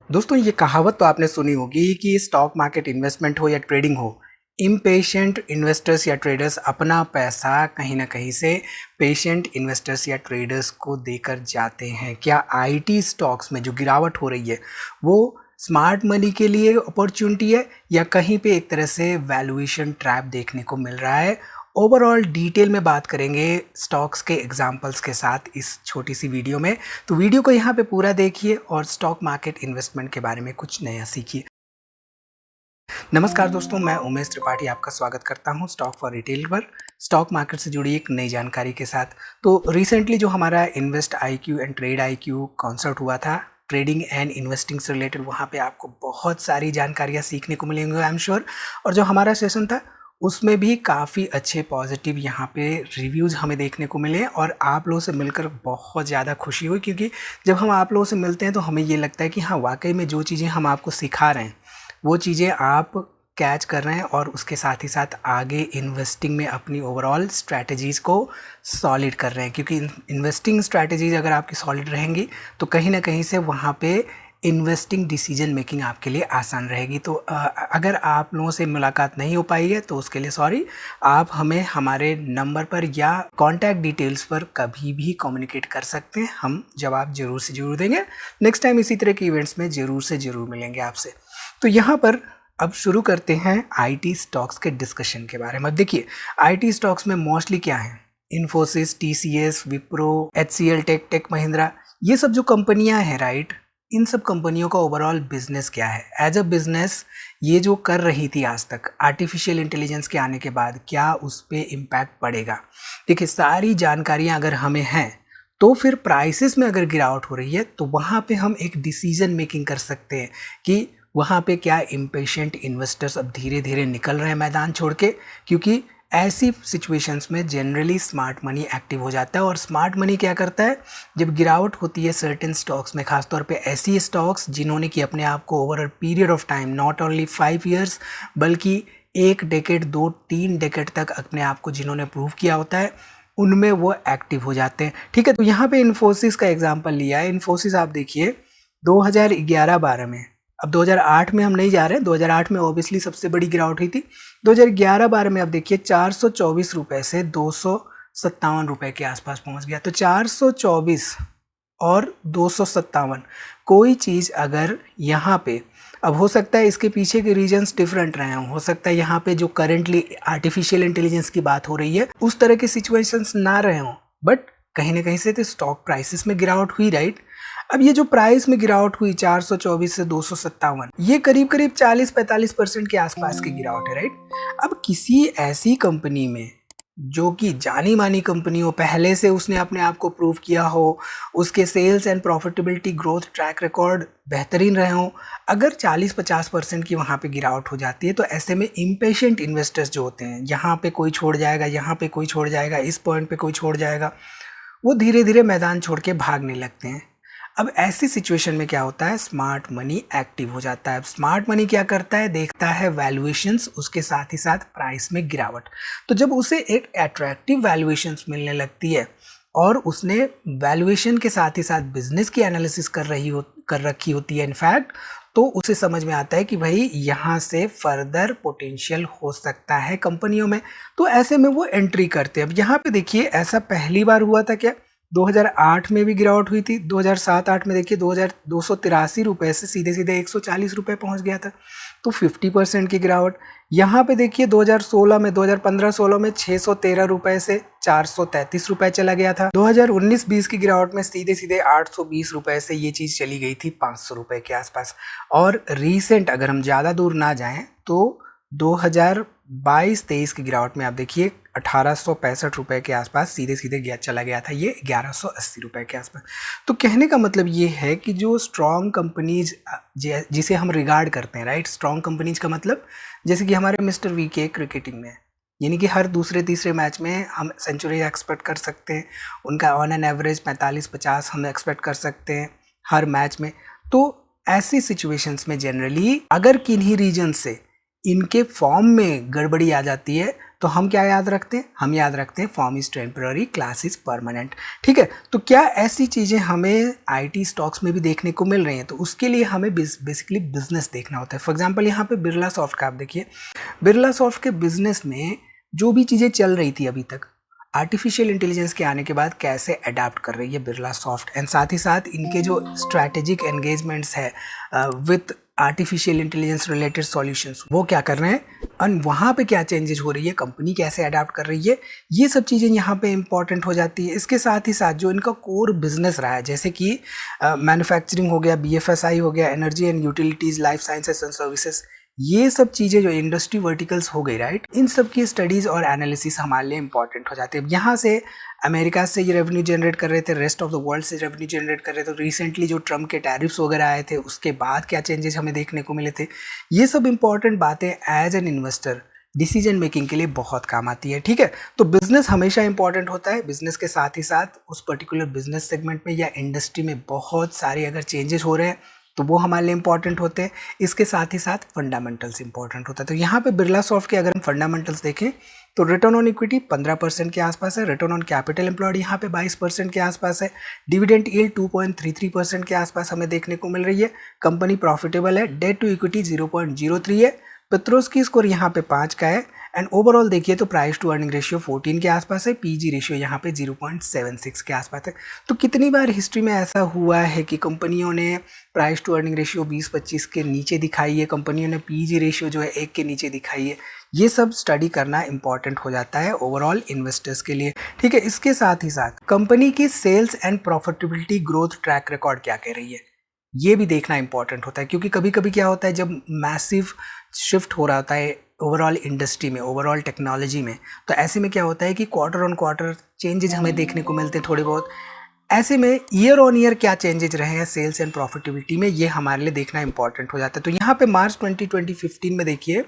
दोस्तों ये कहावत तो आपने सुनी होगी कि स्टॉक मार्केट इन्वेस्टमेंट हो या ट्रेडिंग हो, इम्पेशेंट इन्वेस्टर्स या ट्रेडर्स अपना पैसा कहीं ना कहीं से पेशेंट इन्वेस्टर्स या ट्रेडर्स को देकर जाते हैं। क्या आईटी स्टॉक्स में जो गिरावट हो रही है वो स्मार्ट मनी के लिए अपॉर्चुनिटी है या कहीं पे एक तरह से वैल्यूएशन ट्रैप देखने को मिल रहा है? ओवरऑल डिटेल में बात करेंगे स्टॉक्स के एग्जांपल्स के साथ इस छोटी सी वीडियो में। तो वीडियो को यहाँ पे पूरा देखिए और स्टॉक मार्केट इन्वेस्टमेंट के बारे में कुछ नया सीखिए। नमस्कार दोस्तों, मैं उमेश त्रिपाठी आपका स्वागत करता हूँ स्टॉक फॉर रिटेल पर, स्टॉक मार्केट से जुड़ी एक नई जानकारी के साथ। तो रिसेंटली जो हमारा invest IQ and trade IQ concert हुआ था ट्रेडिंग एंड इन्वेस्टिंग से रिलेटेड, वहाँ पे आपको बहुत सारी जानकारियाँ सीखने को मिलेंगी आई एम श्योर। और जो हमारा सेशन था उसमें भी काफ़ी अच्छे पॉजिटिव यहाँ पे रिव्यूज़ हमें देखने को मिले और आप लोगों से मिलकर बहुत ज़्यादा खुशी हुई, क्योंकि जब हम आप लोगों से मिलते हैं तो हमें ये लगता है कि हाँ वाकई में जो चीज़ें हम आपको सिखा रहे हैं वो चीज़ें आप कैच कर रहे हैं और उसके साथ ही साथ आगे इन्वेस्टिंग में अपनी ओवरऑल स्ट्रैटेजीज़ को सॉलिड कर रहे हैं। क्योंकि इन्वेस्टिंग स्ट्रैटेजीज अगर आपकी सॉलिड रहेंगी तो कहीं ना कहीं से वहाँ पे इन्वेस्टिंग डिसीजन मेकिंग आपके लिए आसान रहेगी। तो अगर आप लोगों से मुलाकात नहीं हो पाई है तो उसके लिए सॉरी। आप हमें हमारे नंबर पर या कॉन्टैक्ट डिटेल्स पर कभी भी कम्युनिकेट कर सकते हैं, हम जवाब ज़रूर से ज़रूर देंगे। नेक्स्ट टाइम इसी तरह के इवेंट्स में ज़रूर से ज़रूर मिलेंगे आपसे। तो यहाँ पर अब शुरू करते हैं आईटी स्टॉक्स के डिस्कशन के बारे में। अब देखिए आईटी स्टॉक्स में मोस्टली क्या है, इन्फोसिस, TCS, विप्रो, HCL, टेक महिंद्रा, ये सब जो कंपनियां हैं राइट, इन सब कंपनियों का ओवरऑल बिजनेस क्या है, एज अ बिजनेस ये जो कर रही थी आज तक, आर्टिफिशियल इंटेलिजेंस के आने के बाद क्या उस पर इम्पैक्ट पड़ेगा। देखिए सारी जानकारियां अगर हमें हैं तो फिर प्राइसेस में अगर गिरावट हो रही है तो वहाँ पे हम एक डिसीजन मेकिंग कर सकते हैं कि वहाँ पे क्या इम्पेशेंट इन्वेस्टर्स अब धीरे धीरे निकल रहे हैं मैदान छोड़ के। क्योंकि ऐसी सिचुएशंस में जनरली स्मार्ट मनी एक्टिव हो जाता है। और स्मार्ट मनी क्या करता है, जब गिरावट होती है सर्टेन स्टॉक्स में, खासतौर पे ऐसी स्टॉक्स जिन्होंने कि अपने आप को over a period of time, not only 5 years बल्कि 1 डेकेड, 2-3 डेकेड तक अपने आप को जिन्होंने प्रूव किया होता है, उनमें वो एक्टिव हो जाते हैं। ठीक है, तो यहाँ पे इन्फोसिस का एग्जांपल लिया है। इन्फोसिस आप देखिए 2011-12 में, अब 2008 में हम नहीं जा रहे, 2008 में ऑब्वियसली सबसे बड़ी गिरावट हुई थी। 2011-12 में आप देखिए 424 रुपये से 257 रुपये के आसपास पहुंच गया। तो 424 और 257, कोई चीज़ अगर यहाँ पे, अब हो सकता है इसके पीछे के रीजन्स डिफरेंट रहे हों, हो सकता है यहाँ पे जो करेंटली आर्टिफिशियल इंटेलिजेंस की बात हो रही है उस तरह के सिचुएशंस ना रहे हों, बट कहीं ना कहीं से तो स्टॉक प्राइसेस में गिरावट हुई राइट। अब ये जो प्राइस में गिरावट हुई 424 से 257, ये करीब करीब 40-45% के आसपास की गिरावट है राइट। अब किसी ऐसी कंपनी में जो कि जानी मानी कंपनी हो, पहले से उसने अपने आप को प्रूव किया हो, उसके sales and profitability growth track record बेहतरीन रहे हों, अगर 40-50% की वहाँ पे गिरावट हो जाती है तो ऐसे में इम्पेशेंट इन्वेस्टर्स जो होते हैं, यहाँ पे कोई छोड़ जाएगा, यहाँ पे कोई छोड़ जाएगा, इस पॉइंट पे कोई छोड़ जाएगा, वो धीरे धीरे मैदान छोड़ के भागने लगते हैं। अब ऐसी सिचुएशन में क्या होता है, स्मार्ट मनी एक्टिव हो जाता है। स्मार्ट मनी क्या करता है, देखता है वैल्यूएशंस, उसके साथ ही साथ प्राइस में गिरावट। तो जब उसे एक अट्रैक्टिव वैल्यूएशंस मिलने लगती है और उसने वैल्यूएशन के साथ ही साथ बिजनेस की एनालिसिस कर रखी होती है इनफैक्ट, तो उसे समझ में आता है कि भाई यहाँ से फर्दर पोटेंशियल हो सकता है कंपनियों में, तो ऐसे में वो एंट्री करते हैं। अब यहाँ पे देखिए ऐसा पहली बार हुआ था क्या, 2008 में भी गिरावट हुई थी। 2007-8 में देखिए 283 रुपये से सीधे सीधे 140 रुपये पहुँच गया था, तो 50% की गिरावट। यहाँ पे देखिए 2015-16 में 613 रुपये से 433 रुपये चला गया था। 2019-20 की गिरावट में सीधे सीधे 820 रुपये से ये चीज़ चली गई थी 500 रुपये के आसपास। और रीसेंट अगर हम ज़्यादा दूर ना जाएं तो 2022-23 की गिरावट में आप देखिए 1865 रुपये के आसपास सीधे सीधे चला गया था, ये 1180 रुपये के आसपास। तो कहने का मतलब ये है कि जो स्ट्रॉन्ग कंपनीज जिसे हम रिगार्ड करते हैं राइट, स्ट्रॉन्ग कंपनीज का मतलब जैसे कि हमारे मिस्टर VK क्रिकेटिंग में, यानी कि हर दूसरे तीसरे मैच में हम सेंचुरी एक्सपेक्ट कर सकते हैं, उनका ऑन एन एवरेज 45-50 हम एक्सपेक्ट कर सकते हैं हर मैच में। तो ऐसी सिचुएशंस में जनरली अगर किन्हीं रीजन से इनके फॉर्म में गड़बड़ी आ जाती है तो हम क्या याद रखते हैं, हम याद रखते हैं form is temporary, class is permanent. ठीक है, तो क्या ऐसी चीज़ें हमें आईटी स्टॉक्स में भी देखने को मिल रही हैं? तो उसके लिए हमें बेसिकली बिजनेस देखना होता है। फॉर एग्जांपल यहाँ पे बिरला सॉफ्ट का आप देखिए, बिरला सॉफ्ट के बिजनेस में जो भी चीज़ें चल रही थी अभी तक, आर्टिफिशियल इंटेलिजेंस के आने के बाद कैसे अडाप्ट कर रही है बिरला सॉफ्ट, एंड साथ ही साथ इनके जो स्ट्रैटेजिक एंगेजमेंट्स है with artificial intelligence related solutions, वो क्या कर रहे हैं और वहाँ पे क्या चेंजेस हो रही है, कंपनी कैसे अडाप्ट कर रही है, ये सब चीज़ें यहाँ पे इंपॉर्टेंट हो जाती है। इसके साथ ही साथ जो इनका कोर बिजनेस रहा है, जैसे कि मैन्युफैक्चरिंग हो गया, BFSI हो गया, energy and utilities, life sciences and services, ये सब चीज़ें जो इंडस्ट्री वर्टिकल्स हो गई, राइट, इन सब की स्टडीज़ और एनालिसिस हमारे लिए इंपॉर्टेंट हो जाते हैं। यहाँ से अमेरिका से ये रेवेन्यू जनरेट कर रहे थे, रेस्ट ऑफ द वर्ल्ड से रेवेन्यू जनरेट कर रहे थे। रिसेंटली जो ट्रम्प के टैरिफ्स वगैरह आए थे, उसके बाद क्या चेंजेस हमें देखने को मिले थे, ये सब इंपॉर्टेंट बातें as an investor decision making के लिए बहुत काम आती है। ठीक है, तो बिजनेस हमेशा इंपॉर्टेंट होता है। बिजनेस के साथ ही साथ उस पर्टिकुलर बिजनेस सेगमेंट में या इंडस्ट्री में बहुत सारे अगर चेंजेस हो रहे हैं तो वो हमारे लिए इंपॉर्टेंट होते हैं। इसके साथ ही साथ फंडामेंटल्स इंपॉर्टेंट होता है। तो यहाँ पे बिरला सॉफ्ट के अगर हम फंडामेंटल्स देखें तो रिटर्न ऑन इक्विटी 15% के आसपास है, रिटर्न ऑन कैपिटल एम्प्लॉयड यहाँ पे 22% के आसपास है, डिविडेंड यील्ड 2.33% के आसपास हमें देखने को मिल रही है, कंपनी प्रॉफिटेबल है, डेट टू इक्विटी 0.03 है, पेट्रोस्की स्कोर यहाँ पे 5 का है, एंड ओवरऑल देखिए तो प्राइस टू अर्निंग रेशियो 14 के आसपास है, पीजी रेशियो यहाँ पे 0.76 के आसपास है। तो कितनी बार हिस्ट्री में ऐसा हुआ है कि कंपनियों ने प्राइस टू अर्निंग रेशियो 20-25 के नीचे दिखाई है, कंपनियों ने पीजी रेशियो जो है 1 के नीचे दिखाई है। ये सब स्टडी करना इंपॉर्टेंट हो जाता है ओवरऑल इन्वेस्टर्स के लिए। ठीक है, इसके साथ ही साथ कंपनी की sales and profitability growth track record क्या कह रही है, ये भी देखना इंपॉर्टेंट होता है। क्योंकि कभी कभी क्या होता है, जब मैसिव शिफ्ट हो रहा होता है ओवरऑल इंडस्ट्री में, ओवरऑल टेक्नोलॉजी में, तो ऐसे में क्या होता है कि क्वार्टर ऑन क्वार्टर चेंजेस हमें देखने को मिलते हैं थोड़े बहुत। ऐसे में ईयर ऑन ईयर क्या चेंजेस रहे हैं सेल्स एंड प्रॉफिटेबिलिटी में, ये हमारे लिए देखना इंपॉर्टेंट हो जाता है। तो यहाँ पे मार्च 2015 में देखिए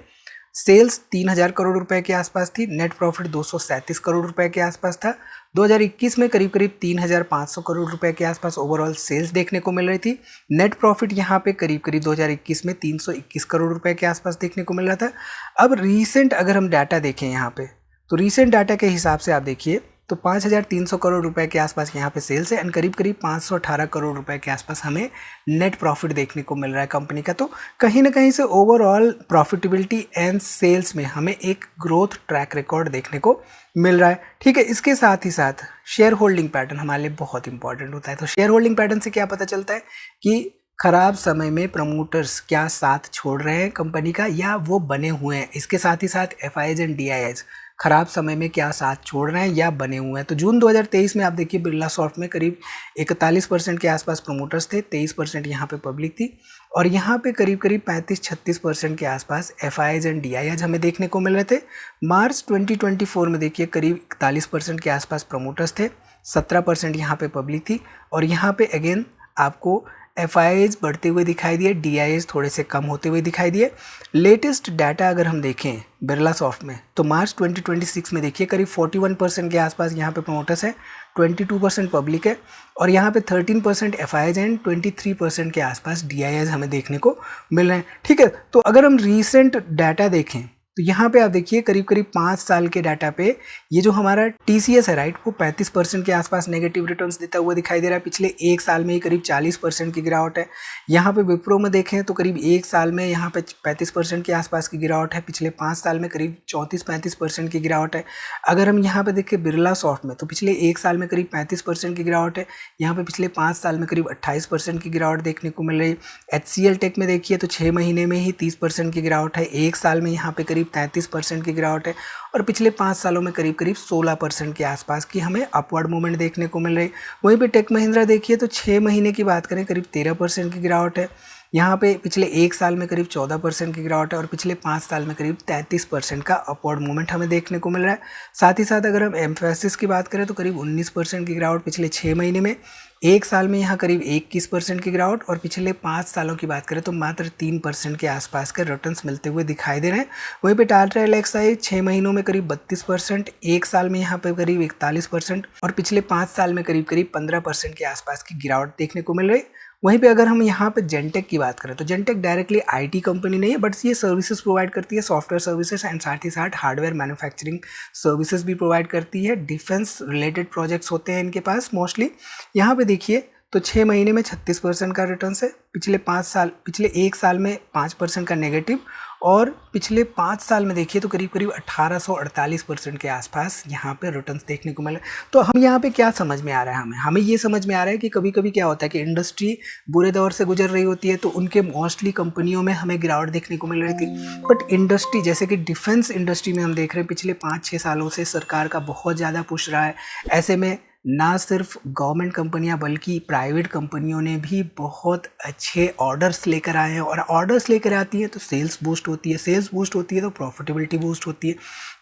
सेल्स 3000 करोड़ रुपए के आसपास थी, नेट प्रॉफिट 237 करोड़ रुपए के आसपास था। 2021 में करीब करीब 3500 करोड़ रुपए के आसपास ओवरऑल सेल्स देखने को मिल रही थी। नेट प्रॉफिट यहाँ पे करीब करीब 2021 में 321 करोड़ रुपए के आसपास देखने को मिल रहा था। अब रीसेंट अगर हम डाटा देखें यहाँ पे, तो रीसेंट डाटा के हिसाब से आप देखिए तो 5300 करोड़ रुपए के आसपास यहाँ पे सेल्स है, एंड करीब करीब 518 करोड़ रुपए के आसपास हमें नेट प्रॉफिट देखने को मिल रहा है कंपनी का। तो कहीं ना कहीं से ओवरऑल प्रॉफिटेबिलिटी एंड सेल्स में हमें एक ग्रोथ ट्रैक रिकॉर्ड देखने को मिल रहा है। ठीक है, इसके साथ ही साथ शेयर होल्डिंग पैटर्न हमारे लिए बहुत इंपॉर्टेंट होता है। तो शेयर होल्डिंग पैटर्न से क्या पता चलता है कि खराब समय में प्रमोटर्स क्या साथ छोड़ रहे हैं कंपनी का या वो बने हुए हैं। इसके साथ ही साथ FIs एंड DIs खराब समय में क्या साथ छोड़ रहे हैं या बने हुए हैं। तो जून 2023 में आप देखिए बिरला सॉफ्ट में करीब 41% के आसपास प्रमोटर्स थे, 23% यहाँ पे पब्लिक थी, और यहाँ पे करीब करीब 35-36% के आसपास FIs एंड DIs हमें देखने को मिल रहे थे। मार्च 2024 में देखिए करीब 41% के आसपास प्रमोटर्स थे, 17% यहाँ पे पब्लिक थी, और यहाँ पे अगेन आपको FIs बढ़ते हुए दिखाई दिए, DIs थोड़े से कम होते हुए दिखाई दिए। लेटेस्ट डाटा अगर हम देखें बिरला सॉफ्ट में तो मार्च 2026 में देखिए करीब 41% के आसपास यहाँ पे प्रमोटर्स है, 22% पब्लिक है, और यहाँ पे 13% FIs एंड 23% के आसपास DIs हमें देखने को मिल रहे हैं। ठीक है, तो अगर हम रीसेंट डाटा देखें तो यहाँ पे आप देखिए करीब करीब 5 साल के डाटा पे ये जो हमारा TCS है, राइट, वो 35% के आसपास नेगेटिव रिटर्न्स देता हुआ दिखाई दे रहा है। पिछले एक साल में ही करीब 40% की गिरावट है। यहाँ पे विप्रो में देखें तो करीब एक साल में यहाँ पे 35% के आसपास की गिरावट है, पिछले 5 साल में करीब 34-35% की गिरावट है। अगर हम यहाँ पे देखें बिरला सॉफ्ट में तो पिछले एक साल में करीब 35% की गिरावट है, यहाँ पे पिछले 5 साल में करीब 28% की गिरावट देखने को मिल रही। HCL टेक में देखिए तो 6 महीने में ही 30% की गिरावट है, एक साल में यहाँ पे करीब 33% की गिरावट है, और पिछले 5 सालों में करीब करीब 16% के आसपास की हमें अपवर्ड मूवमेंट देखने को मिल रही। वहीं पे टेक महिंद्रा देखिए तो 6 महीने की बात करें करीब 13% की गिरावट है, यहाँ पे पिछले एक साल में करीब 14% की गिरावट है, और पिछले 5 साल में करीब 33% का अपवर्ड मूवमेंट हमें देखने को मिल रहा है। साथ ही साथ अगर हम एम्फेसिस की बात करें तो करीब 19% की गिरावट पिछले 6 महीने में, एक साल में यहाँ करीब 21% की गिरावट, और पिछले 5 सालों की बात करें तो मात्र 3% के आसपास के रिटर्न्स मिलते हुए दिखाई दे रहे हैं। वहीं पे टाटा एल्क्साई 6 महीनों में करीब 32%, एक साल में यहाँ पे करीब 41%, और पिछले 5 साल में करीब करीब 15% के आसपास की गिरावट देखने को मिल रही। वहीं पे अगर हम यहाँ पे जेनटेक की बात करें तो जेनटेक डायरेक्टली आईटी कंपनी नहीं है, बट ये सर्विसेज प्रोवाइड करती है, सॉफ्टवेयर सर्विसेज एंड साथ ही साथ हार्डवेयर मैन्युफैक्चरिंग सर्विसेज भी प्रोवाइड करती है। डिफेंस रिलेटेड प्रोजेक्ट्स होते हैं इनके पास मोस्टली। यहाँ पे देखिए तो 6 महीने में 36% का रिटर्न है, पिछले 1 साल में 5% का नेगेटिव, और पिछले 5 साल में देखिए तो करीब करीब 1848% के आसपास यहाँ पे रिटर्न्स देखने को मिले। तो हम यहाँ पे क्या समझ में आ रहा है, हमें ये समझ में आ रहा है कि कभी कभी क्या होता है कि इंडस्ट्री बुरे दौर से गुजर रही होती है तो उनके मोस्टली कंपनियों में हमें गिरावट देखने को मिल रही थी। बट इंडस्ट्री जैसे कि डिफेंस इंडस्ट्री में हम देख रहे हैं पिछले 5-6 सालों से सरकार का बहुत ज़्यादा पुश रहा है। ऐसे में ना सिर्फ गवर्नमेंट कंपनियां बल्कि प्राइवेट कंपनियों ने भी बहुत अच्छे ऑर्डर्स लेकर आए हैं, और ऑर्डर्स लेकर आती है तो सेल्स बूस्ट होती है, सेल्स बूस्ट होती है तो प्रॉफिटेबिलिटी बूस्ट होती है।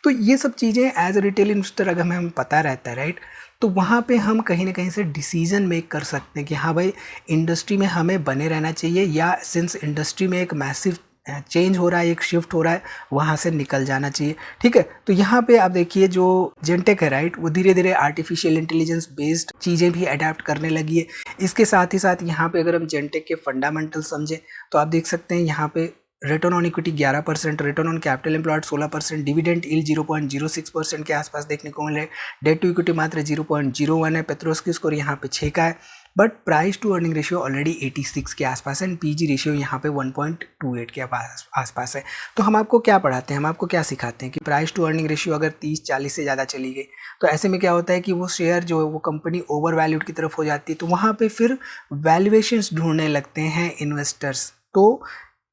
तो ये सब चीज़ें एज ए रिटेल इन्वेस्टर अगर हमें पता रहता है राइट, तो वहाँ पे हम कहीं ना कहीं से डिसीजन मेक कर सकते हैं कि हाँ भाई इंडस्ट्री में हमें बने रहना चाहिए, या सिंस इंडस्ट्री में एक मैसिव चेंज हो रहा है, एक शिफ्ट हो रहा है, वहाँ से निकल जाना चाहिए। ठीक है, तो यहाँ पे आप देखिए जो जेनटेक है राइट, वो धीरे धीरे आर्टिफिशियल इंटेलिजेंस बेस्ड चीज़ें भी अडेप्ट करने लगी है। इसके साथ ही साथ यहाँ पे अगर हम जेनटेक के फंडामेंटल समझें तो आप देख सकते हैं यहाँ पे return on equity 11%, return on capital employed 16%, dividend yield 0.06% के आसपास देखने को मिले, डेट टू इक्विटी मात्र 0.01 है, पेट्रोस्की स्कोर यहाँ पे 6 का है, but price to earning ratio already 86 के आसपास है, एंड पीजी रेशियो यहाँ पे 1.28 के आसपास है। तो हम आपको क्या पढ़ाते हैं, हम आपको क्या सिखाते हैं कि प्राइस टू अर्निंग रेशियो अगर 30-40 से ज़्यादा चली गई तो ऐसे में क्या होता है कि वो शेयर जो है वो कंपनी ओवर वैल्यूड की तरफ हो जाती है, तो वहाँ पे फिर वैल्यूएशंस ढूंढने लगते हैं इन्वेस्टर्स। तो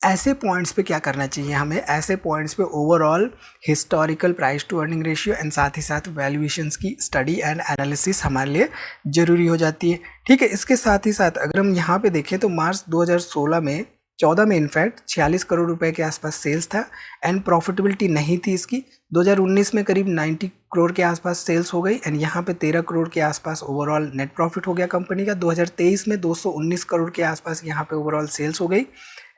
ऐसे पॉइंट्स पे क्या करना चाहिए हमें, ऐसे पॉइंट्स पे overall historical price to earning ratio and साथ ही साथ वैल्यूएशंस की स्टडी एंड एनालिसिस हमारे लिए ज़रूरी हो जाती है। ठीक है, इसके साथ ही साथ अगर हम यहाँ पे देखें तो मार्च 2014 में इनफैक्ट 46 करोड़ रुपए के आसपास सेल्स था एंड प्रॉफिटेबिलिटी नहीं थी इसकी। 2019 में करीब 90 करोड़ के आसपास सेल्स हो गई एंड यहाँ पे 13 करोड़ के आसपास ओवरऑल नेट प्रॉफिट हो गया कंपनी का। 2023 में 219 करोड़ के आसपास यहाँ पे ओवरऑल सेल्स हो गई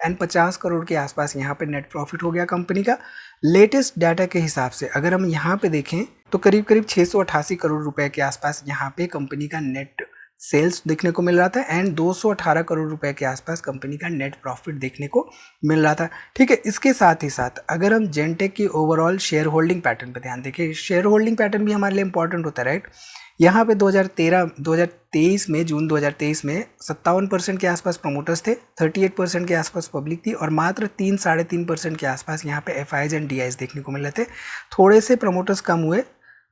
एंड 50 करोड़ के आसपास यहाँ पे नेट प्रॉफिट हो गया कंपनी का। लेटेस्ट डाटा के हिसाब से अगर हम यहाँ पे देखें तो करीब करीब 688 करोड़ रुपए के आसपास यहाँ पे कंपनी का नेट सेल्स देखने को मिल रहा था एंड 218 करोड़ रुपए के आसपास कंपनी का नेट प्रॉफिट देखने को मिल रहा था। ठीक है, इसके साथ ही साथ अगर हम जेनटेक की ओवरऑल शेयर होल्डिंग पैटर्न पर ध्यान देखें, शेयर होल्डिंग पैटर्न भी हमारे लिए इंपॉर्टेंट होता है राइट। यहाँ पे 2023 में जून 2023 में 57% के आसपास प्रमोटर्स थे, 38% के आसपास पब्लिक थी और मात्र 3-3.5% के आसपास यहाँ पे FIs एंड DIs देखने को मिल रहे थे। थोड़े से प्रमोटर्स कम हुए,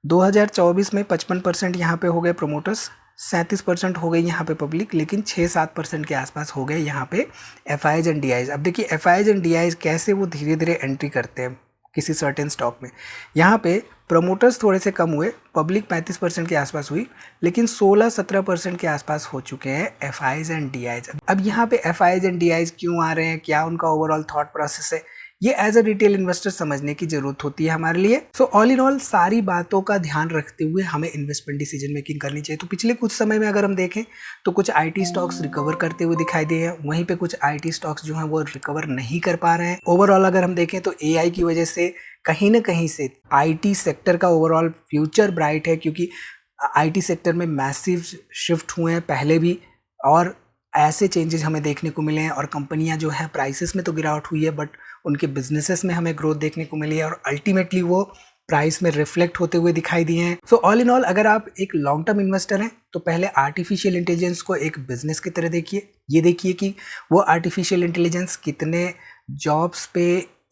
2024 में 55% यहाँ पे हो गए प्रमोटर्स, 37% हो गई यहाँ पे पब्लिक, लेकिन 6-7% के आसपास हो गए यहाँ पे FIs एंड DIs। अब देखिए FIs एंड DIs कैसे वो धीरे धीरे एंट्री करते हैं किसी सर्टेन स्टॉक में। यहाँ पे प्रमोटर्स थोड़े से कम हुए, पब्लिक 35% के आसपास हुई, लेकिन 16-17% के आसपास हो चुके हैं FIs एंड DIs। अब यहाँ पे FIs एंड DIs क्यों आ रहे हैं, क्या उनका ओवरऑल थॉट प्रोसेस है, ये एज अ रिटेल इन्वेस्टर समझने की जरूरत होती है हमारे लिए। सो ऑल इन ऑल सारी बातों का ध्यान रखते हुए हमें इन्वेस्टमेंट डिसीजन मेकिंग करनी चाहिए। तो पिछले कुछ समय में अगर हम देखें तो कुछ IT स्टॉक्स रिकवर करते हुए दिखाई दिए हैं, वहीं पे कुछ IT स्टॉक्स जो हैं वो रिकवर नहीं कर पा रहे हैं। ओवरऑल अगर हम देखें तो AI की वजह से कहीं ना कहीं से IT सेक्टर का ओवरऑल फ्यूचर ब्राइट है, क्योंकि IT सेक्टर में मैसिव शिफ्ट हुए हैं पहले भी और ऐसे चेंजेस हमें देखने को मिले हैं और कंपनियां जो है प्राइसेस में तो गिरावट हुई है बट उनके बिजनेसेस में हमें ग्रोथ देखने को मिली है और अल्टीमेटली वो प्राइस में रिफ्लेक्ट होते हुए दिखाई दिए हैं। सो ऑल इन ऑल अगर आप एक लॉन्ग टर्म इन्वेस्टर हैं तो पहले आर्टिफिशियल इंटेलिजेंस को एक बिजनेस की तरह देखिए। ये देखिए कि वो आर्टिफिशियल इंटेलिजेंस कितने जॉब्स पे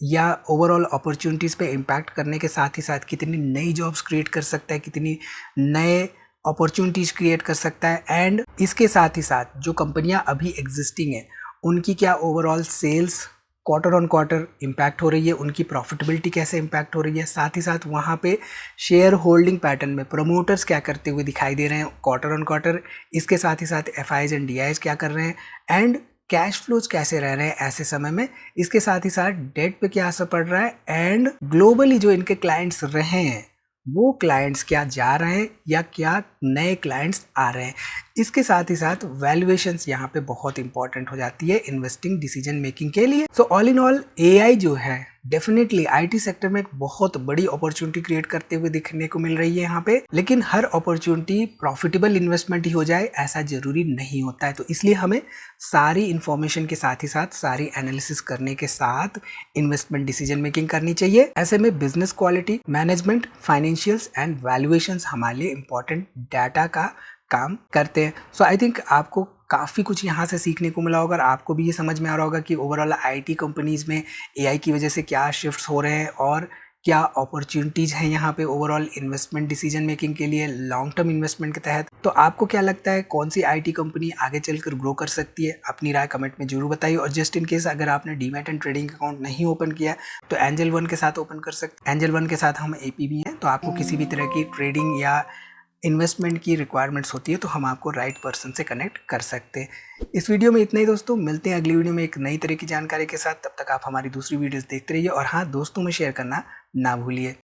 या ओवरऑल अपॉर्चुनिटीज़ पे इम्पैक्ट करने के साथ ही साथ कितनी नई जॉब्स क्रिएट कर सकता है, कितनी नए अपॉर्चुनिटीज़ क्रिएट कर सकता है एंड इसके साथ ही साथ जो कंपनियां अभी एग्जिस्टिंग हैं उनकी क्या overall sales quarter on quarter impact हो रही है, उनकी प्रॉफिटेबिलिटी कैसे इम्पैक्ट हो रही है, साथ ही साथ वहाँ पे शेयर होल्डिंग पैटर्न में प्रमोटर्स क्या करते हुए दिखाई दे रहे हैं क्वार्टर ऑन क्वार्टर, इसके साथ ही साथ FIs एंड DIs क्या कर रहे हैं एंड कैश फ्लोज कैसे रह रहे हैं ऐसे समय में, इसके साथ ही साथ डेट पे क्या असर पड़ रहा है एंड ग्लोबली जो इनके क्लाइंट्स रहे हैं वो क्लाइंट्स क्या जा रहे हैं या क्या नए क्लाइंट्स आ रहे हैं। इसके साथ ही साथ वैल्यूएशंस यहाँ पे बहुत इंपॉर्टेंट हो जाती है इन्वेस्टिंग डिसीजन मेकिंग के लिए। So all in all AI जो है डेफिनेटली आईटी सेक्टर में एक बहुत बड़ी अपॉर्चुनिटी क्रिएट करते हुए दिखने को मिल रही है यहाँ पे, लेकिन हर अपॉर्चुनिटी प्रॉफिटेबल इन्वेस्टमेंट ही हो जाए ऐसा जरूरी नहीं होता है। तो इसलिए हमें सारी इंफॉर्मेशन के साथ ही साथ सारी एनालिसिस करने के साथ इन्वेस्टमेंट डिसीजन मेकिंग करनी चाहिए। ऐसे में business quality, management, financials and valuations हमारे लिए इंपॉर्टेंट डाटा का काम करते हैं। सो आई थिंक आपको काफ़ी कुछ यहाँ से सीखने को मिला होगा और आपको भी ये समझ में आ रहा होगा कि ओवरऑल आईटी कंपनीज़ में एआई की वजह से क्या शिफ्ट्स हो रहे हैं और क्या अपॉर्चुनिटीज़ हैं यहाँ पे ओवरऑल इन्वेस्टमेंट डिसीजन मेकिंग के लिए लॉन्ग टर्म इन्वेस्टमेंट के तहत। तो आपको क्या लगता है कौन सी आईटी कंपनी आगे चलकर ग्रो कर सकती है? अपनी राय कमेंट में जरूर बताइए। और जस्ट इन केस अगर आपने डीमैट एंड ट्रेडिंग अकाउंट नहीं ओपन किया तो एंजल वन के साथ ओपन कर सकते। एंजल वन के साथ हम एपी भी हैं, तो आपको किसी भी तरह की ट्रेडिंग या इन्वेस्टमेंट की रिक्वायरमेंट्स होती है तो हम आपको राइट पर्सन से कनेक्ट कर सकते हैं। इस वीडियो में इतना ही दोस्तों, मिलते हैं अगली वीडियो में एक नई तरह की जानकारी के साथ। तब तक आप हमारी दूसरी वीडियोस देखते रहिए और हाँ, दोस्तों में शेयर करना ना भूलिए।